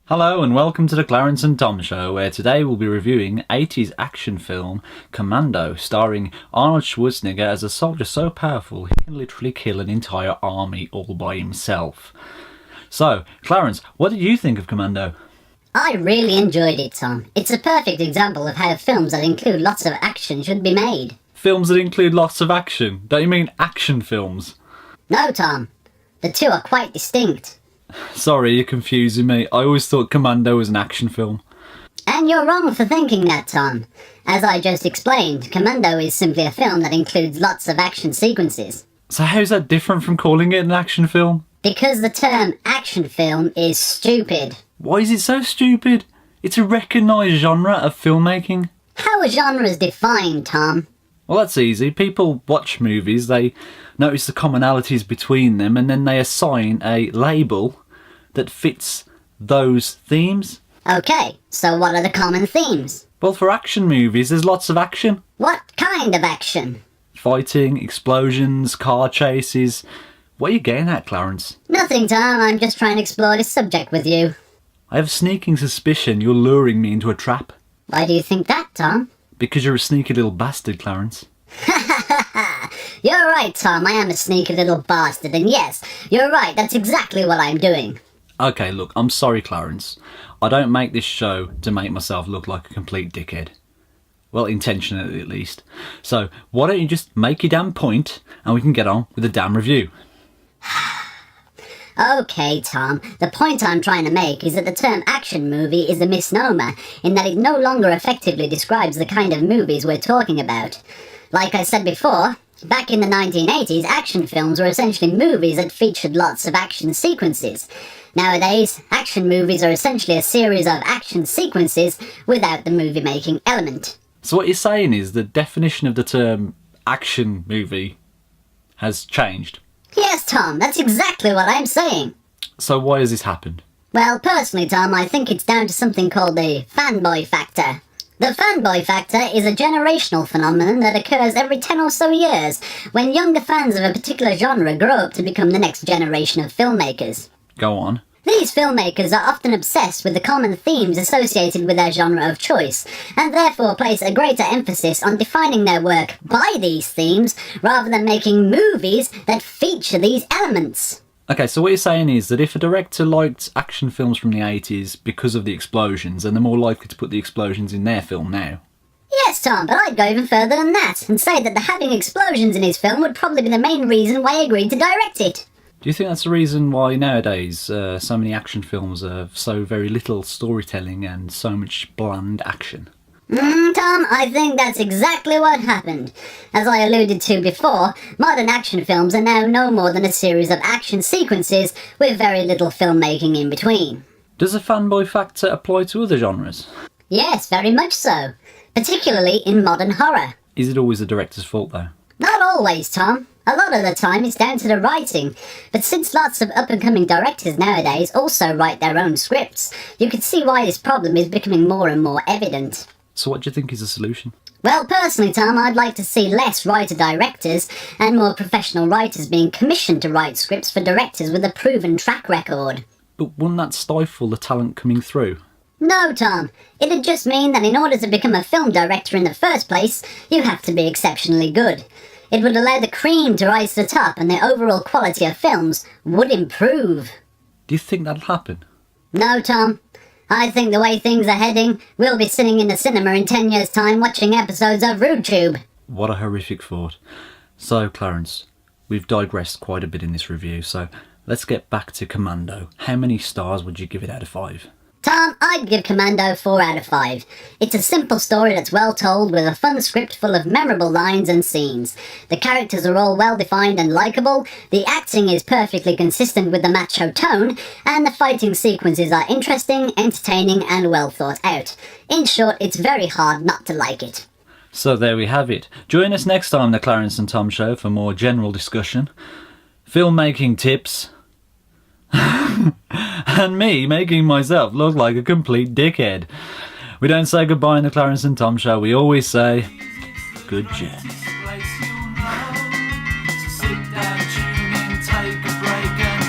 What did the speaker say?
Hello and welcome to the Clarence and Tom Show, where today we'll be reviewing 80s action film Commando, starring Arnold Schwarzenegger as a soldier so powerful he can literally kill an entire army all by himself. So, Clarence, what did you think of Commando? I really enjoyed it, Tom. It's a perfect example of how films that include lots of action should be made. Films that include lots of action? Don't you mean action films? No, Tom. The two are quite distinct. Sorry, you're confusing me. I always thought Commando was an action film. And you're wrong for thinking that, Tom. As I just explained, Commando is simply a film that includes lots of action sequences. So how's that different from calling it an action film? Because the term action film is stupid. Why is it so stupid? It's a recognised genre of filmmaking. How are genres defined, Tom? Well, that's easy. People watch movies, they notice the commonalities between them, and then they assign a label that fits those themes. Okay, so what are the common themes? Well, for action movies, there's lots of action. What kind of action? Fighting, explosions, car chases. What are you getting at, Clarence? Nothing, Tom. I'm just trying to explore this subject with you. I have a sneaking suspicion you're luring me into a trap. Why do you think that, Tom? Because you're a sneaky little bastard, Clarence. You're right, Tom. I am a sneaky little bastard, and yes, you're right. That's exactly what I'm doing. Okay, look, I'm sorry, Clarence. I don't make this show to make myself look like a complete dickhead. Well, intentionally at least. So, why don't you just make your damn point, and we can get on with the damn review. Okay, Tom. The point I'm trying to make is that the term action movie is a misnomer, in that it no longer effectively describes the kind of movies we're talking about. Like I said before, back in the 1980s, action films were essentially movies that featured lots of action sequences. Nowadays, action movies are essentially a series of action sequences without the movie-making element. So what you're saying is the definition of the term action movie has changed? Yes, Tom, that's exactly what I'm saying. So why has this happened? Well, personally, Tom, I think it's down to something called the fanboy factor. The fanboy factor is a generational phenomenon that occurs every 10 or so years, when younger fans of a particular genre grow up to become the next generation of filmmakers. Go on. These filmmakers are often obsessed with the common themes associated with their genre of choice, and therefore place a greater emphasis on defining their work by these themes, rather than making movies that feature these elements. Okay, so what you're saying is that if a director liked action films from the 80s because of the explosions, then they're more likely to put the explosions in their film now. Yes, Tom, but I'd go even further than that, and say that the having explosions in his film would probably be the main reason why he agreed to direct it. Do you think that's the reason why nowadays so many action films have so very little storytelling and so much bland action? Tom, I think that's exactly what happened. As I alluded to before, modern action films are now no more than a series of action sequences with very little filmmaking in between. Does the fanboy factor apply to other genres? Yes, very much so. Particularly in modern horror. Is it always the director's fault though? Not always, Tom. A lot of the time it's down to the writing, but since lots of up-and-coming directors nowadays also write their own scripts, you can see why this problem is becoming more and more evident. So what do you think is the solution? Well, personally, Tom, I'd like to see less writer-directors and more professional writers being commissioned to write scripts for directors with a proven track record. But wouldn't that stifle the talent coming through? No, Tom. It'd just mean that in order to become a film director in the first place, you have to be exceptionally good. It would allow the cream to rise to the top, and the overall quality of films would improve. Do you think that'll happen? No, Tom. I think the way things are heading, we'll be sitting in the cinema in 10 years' time watching episodes of RudeTube. What a horrific thought. So, Clarence, we've digressed quite a bit in this review, so let's get back to Commando. How many stars would you give it out of 5? Tom, I'd give Commando 4 out of 5. It's a simple story that's well told with a fun script full of memorable lines and scenes. The characters are all well defined and likeable, the acting is perfectly consistent with the macho tone, and the fighting sequences are interesting, entertaining and well thought out. In short, it's very hard not to like it. So there we have it. Join us next time, the Clarence and Tom Show, for more general discussion, filmmaking tips, and me making myself look like a complete dickhead. We don't say goodbye in the Clarence and Tom Show, we always say good journey. Sit down, tune in, take a break and